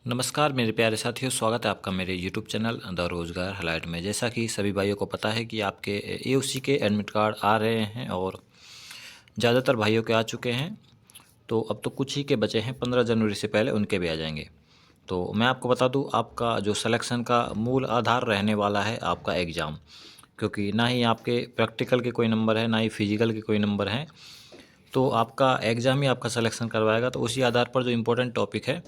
नमस्कार मेरे प्यारे साथियों, स्वागत है आपका मेरे यूट्यूब चैनल द रोज़गार हाइलाइट में। जैसा कि सभी भाइयों को पता है कि आपके एओसी के एडमिट कार्ड आ रहे हैं और ज़्यादातर भाइयों के आ चुके हैं। तो अब तो कुछ ही के बचे हैं, 15 जनवरी से पहले उनके भी आ जाएंगे। तो मैं आपको बता दूं, आपका जो सिलेक्शन का मूल आधार रहने वाला है आपका एग्ज़ाम, क्योंकि ना ही आपके प्रैक्टिकल के कोई नंबर है, ना ही फिजिकल के कोई नंबर हैं। तो आपका एग्ज़ाम ही आपका सिलेक्शन करवाएगा। तो उसी आधार पर जो इम्पोर्टेंट टॉपिक है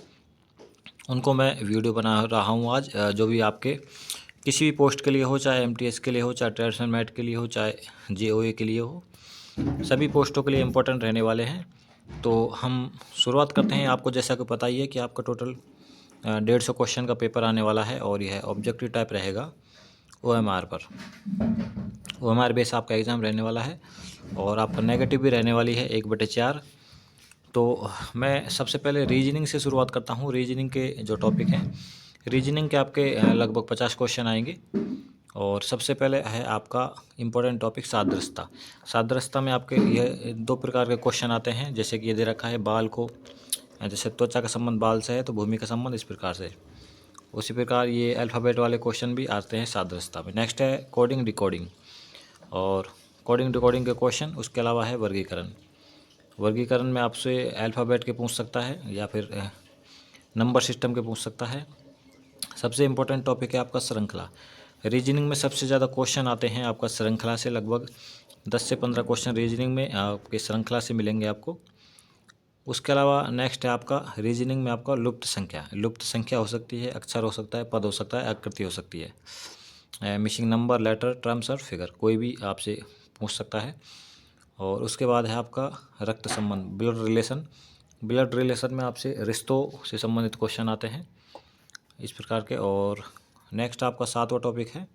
उनको मैं वीडियो बना रहा हूँ आज। जो भी आपके किसी भी पोस्ट के लिए हो, चाहे एमटीएस के लिए हो, चाहे ट्रेडिशनल मैट के लिए हो, चाहे जेओए के लिए हो, सभी पोस्टों के लिए इम्पोर्टेंट रहने वाले हैं। तो हम शुरुआत करते हैं। आपको जैसा कि पता ही है कि आपका टोटल 150 क्वेश्चन का पेपर आने वाला है और यह ऑब्जेक्टिव टाइप रहेगा ओएमआर पर। ओएमआर बेस आपका एग्ज़ाम रहने वाला है और आपका नेगेटिव भी रहने वाली है 1/4। तो मैं सबसे पहले रीजनिंग से शुरुआत करता हूँ। रीजनिंग के जो टॉपिक हैं, रीजनिंग के आपके लगभग 50 क्वेश्चन आएंगे। और सबसे पहले है आपका इम्पोर्टेंट टॉपिक सादृश्यता। सादृश्यता में आपके ये 2 प्रकार के क्वेश्चन आते हैं। जैसे कि ये दे रखा है बाल को, जैसे त्वचा का संबंध बाल से है तो भूमि का संबंध इस प्रकार से। उसी प्रकार ये अल्फ़ाबेट वाले क्वेश्चन भी आते हैं सादृश्यता में। नेक्स्ट है कोडिंग डिकोडिंग, और कोडिंग डिकोडिंग के क्वेश्चन। उसके अलावा है वर्गीकरण। वर्गीकरण में आपसे अल्फ़ाबेट के पूछ सकता है या फिर नंबर सिस्टम के पूछ सकता है। सबसे इम्पोर्टेंट टॉपिक है आपका श्रृंखला। रीजनिंग में सबसे ज़्यादा क्वेश्चन आते हैं आपका श्रृंखला से। लगभग 10 से 15 क्वेश्चन रीजनिंग में आपके श्रृंखला से मिलेंगे आपको। उसके अलावा नेक्स्ट है आपका रीजनिंग में आपका लुप्त संख्या। लुप्त संख्या हो सकती है, अक्षर हो सकता है, पद हो सकता है, आकृति हो सकती है। मिसिंग नंबर, लेटर, टर्म्स और फिगर, कोई भी आपसे पूछ सकता है। और उसके बाद है आपका रक्त संबंध, ब्लड रिलेशन। ब्लड रिलेशन में आपसे रिश्तों से संबंधित क्वेश्चन आते हैं इस प्रकार के। और नेक्स्ट आपका 7वां टॉपिक है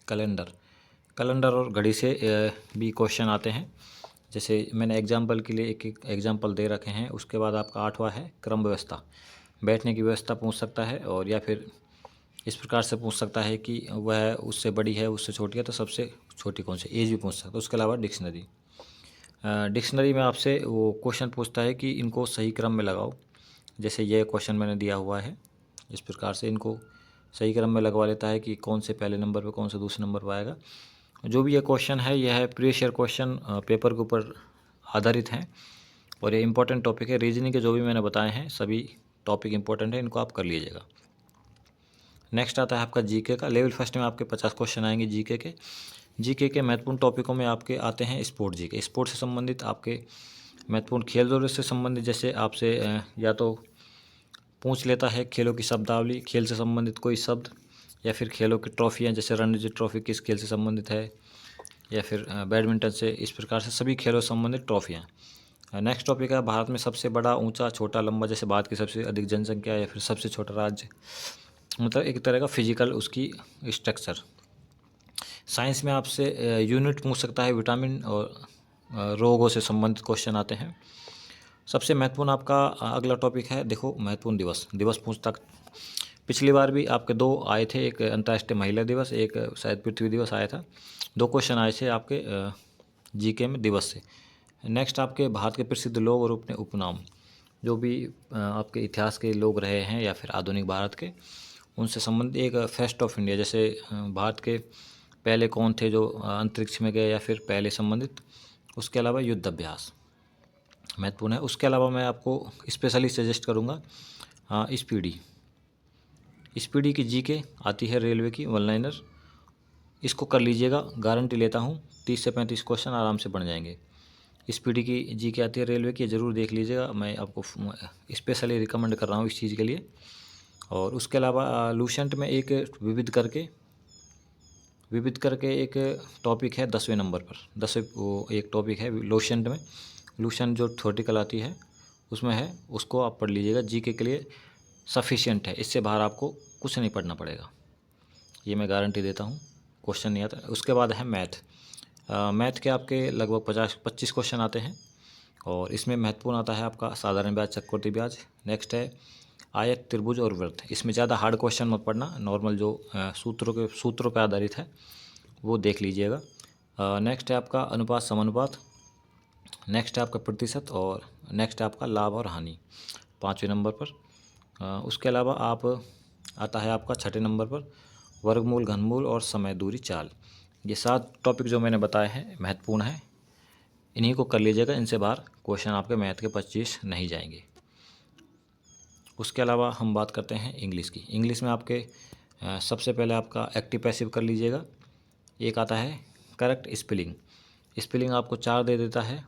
कैलेंडर। कैलेंडर और घड़ी से भी क्वेश्चन आते हैं। जैसे मैंने एग्जाम्पल के लिए एक एक एग्जाम्पल दे रखे हैं। उसके बाद आपका 8वां है क्रम व्यवस्था। बैठने की व्यवस्था पूछ सकता है, और या फिर इस प्रकार से पूछ सकता है कि वह उससे बड़ी है, उससे छोटी है, तो सबसे छोटी कौन सी, एज भी पूछ सकता है। उसके अलावा डिक्शनरी। डिक्शनरी में आपसे वो क्वेश्चन पूछता है कि इनको सही क्रम में लगाओ। जैसे ये क्वेश्चन मैंने दिया हुआ है, इस प्रकार से इनको सही क्रम में लगवा लेता है कि कौन से पहले नंबर पे, कौन से दूसरे नंबर पर आएगा। जो भी ये क्वेश्चन है, यह है प्रीवियस ईयर क्वेश्चन पेपर के ऊपर आधारित हैं और ये इंपॉर्टेंट टॉपिक है। रीजनिंग के जो भी मैंने बताए हैं सभी टॉपिक इंपॉर्टेंट है, इनको आप कर लीजिएगा। नेक्स्ट आता है आपका जीके का। लेवल फर्स्ट में आपके 50 क्वेश्चन आएंगे जीके के। जीके के महत्वपूर्ण टॉपिकों में आपके आते हैं स्पोर्ट जीके। स्पोर्ट से संबंधित आपके महत्वपूर्ण खेल जोड़े से संबंधित, जैसे आपसे या तो पूछ लेता है खेलों की शब्दावली, खेल से संबंधित कोई शब्द, या फिर खेलों की ट्रॉफियाँ, जैसे रणजी ट्रॉफी किस खेल से संबंधित है, या फिर बैडमिंटन से। इस प्रकार से सभी खेलों से संबंधित ट्रॉफियाँ। नेक्स्ट टॉपिक है भारत में सबसे बड़ा, ऊंचा, छोटा, लंबा। जैसे भारत की सबसे अधिक जनसंख्या या फिर सबसे छोटा राज्य, मतलब एक तरह का फिजिकल उसकी स्ट्रक्चर। साइंस में आपसे यूनिट पूछ सकता है, विटामिन और रोगों से संबंधित क्वेश्चन आते हैं। सबसे महत्वपूर्ण आपका अगला टॉपिक है, देखो, महत्वपूर्ण दिवस। दिवस पूछता, पिछली बार भी आपके 2 आए थे, एक अंतर्राष्ट्रीय महिला दिवस, एक शायद पृथ्वी दिवस आया था। 2 क्वेश्चन आए थे आपके जीके में दिवस से। नेक्स्ट आपके भारत के प्रसिद्ध लोग और उपनाम। जो भी आपके इतिहास के लोग रहे हैं या फिर आधुनिक भारत के, उनसे संबंधित। एक फेस्ट ऑफ इंडिया, जैसे भारत के पहले कौन थे जो अंतरिक्ष में गए, या फिर पहले संबंधित। उसके अलावा युद्ध अभ्यास महत्वपूर्ण है। उसके अलावा मैं आपको स्पेशली सजेस्ट करूँगा स्पीडी। स्पीडी की जीके आती है रेलवे की, वन लाइनर। इसको कर लीजिएगा, गारंटी लेता हूँ 30 से 35 क्वेश्चन आराम से बन जाएंगे। स्पीडी की जीके आती है रेलवे की, ज़रूर देख लीजिएगा। मैं आपको स्पेशली रिकमेंड कर रहा हूँ इस चीज़ के लिए। और उसके अलावा लूसेंट में एक विविध करके एक टॉपिक है 10वें नंबर पर। 10वें वो एक टॉपिक है लूसेंट में। लूसेंट जो थ्योरेटिकल आती है उसमें है, उसको आप पढ़ लीजिएगा। जीके के लिए सफिशिएंट है, इससे बाहर आपको कुछ नहीं पढ़ना पड़ेगा, ये मैं गारंटी देता हूँ। क्वेश्चन नहीं आता। उसके बाद है मैथ। मैथ के आपके लगभग 50-25 क्वेश्चन आते हैं, और इसमें महत्वपूर्ण आता है आपका साधारण ब्याज, चक्रवृद्धि ब्याज। नेक्स्ट है आयत, त्रिभुज और वृत्त। इसमें ज़्यादा हार्ड क्वेश्चन मत पढ़ना, नॉर्मल जो सूत्रों पर आधारित है वो देख लीजिएगा। नेक्स्ट है आपका अनुपात, समानुपात। नेक्स्ट है आपका प्रतिशत, और नेक्स्ट है आपका लाभ और हानि 5वें नंबर पर। उसके अलावा आप आता है आपका छठे नंबर पर वर्गमूल, घनमूल और समय दूरी चाल। ये 7 टॉपिक जो मैंने बताए हैं महत्वपूर्ण हैं, इन्हीं को कर लीजिएगा। इनसे बाहर क्वेश्चन आपके मैथ के 25 नहीं जाएंगे। उसके अलावा हम बात करते हैं इंग्लिश की। इंग्लिश में आपके सबसे पहले आपका एक्टिव पैसिव कर लीजिएगा। एक आता है करेक्ट स्पेलिंग। स्पेलिंग आपको 4 दे देता है।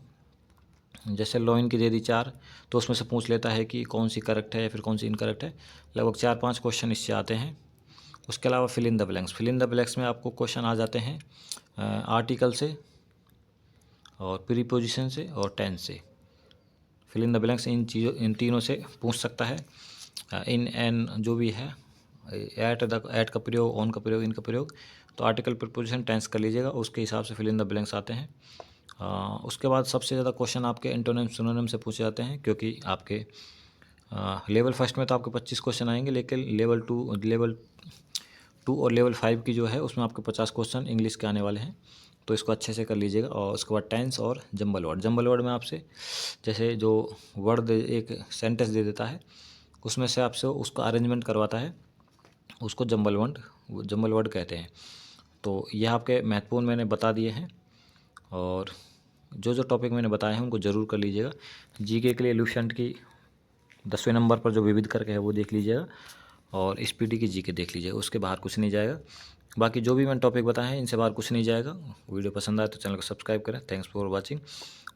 जैसे लॉइन की दे दी 4, तो उसमें से पूछ लेता है कि कौन सी करेक्ट है या फिर कौन सी इनकरेक्ट है। लगभग 4-5 क्वेश्चन इससे आते हैं। उसके अलावा fill in the blanks. Fill in the blanks में आपको क्वेश्चन आ जाते हैं आर्टिकल से और प्रीपोजिशन से और टेंस से। फिल इन द ब्लैंक्स इन तीनों से पूछ सकता है। इन एन जो भी है, एट का प्रयोग, ऑन का प्रयोग, इन का प्रयोग, तो आर्टिकल, प्रीपोजिशन, टेंस कर लीजिएगा। उसके हिसाब से फिल इन द ब्लैंक्स आते हैं। उसके बाद सबसे ज़्यादा क्वेश्चन आपके एंटोनिम सिनोनिम से पूछे जाते हैं, क्योंकि आपके लेवल फर्स्ट में तो आपके 25 क्वेश्चन आएंगे, लेकिन लेवल टू और लेवल 5 की जो है उसमें आपके 50 क्वेश्चन इंग्लिश के आने वाले हैं। तो इसको अच्छे से कर लीजिएगा। और उसके बाद टेंस और जंबल वर्ड। जंबल वर्ड में आपसे जैसे जो वर्ड एक सेंटेंस दे देता है, उसमें से आपसे उसका अरेंजमेंट करवाता है, उसको जंबल वर्ड कहते हैं। तो यह आपके महत्वपूर्ण मैंने बता दिए हैं। और जो टॉपिक मैंने बताए हैं उनको ज़रूर कर लीजिएगा। जीके के लिए लुसेंट की 10वें नंबर पर जो विविध करके है वो देख लीजिएगा, और स्पीडी की जीके देख लीजिएगा। उसके बाहर कुछ नहीं जाएगा। बाकी जो भी मैंने टॉपिक बताए हैं इनसे बाहर कुछ नहीं जाएगा। वीडियो पसंद आए तो चैनल को सब्सक्राइब करें। Thanks for watching.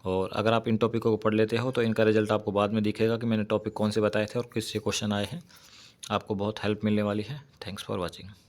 और अगर आप इन टॉपिकों को पढ़ लेते हो तो इनका रिजल्ट आपको बाद में दिखेगा कि मैंने टॉपिक कौन से बताए थे और किससे क्वेश्चन आए हैं। आपको बहुत हेल्प मिलने वाली है। Thanks for watching.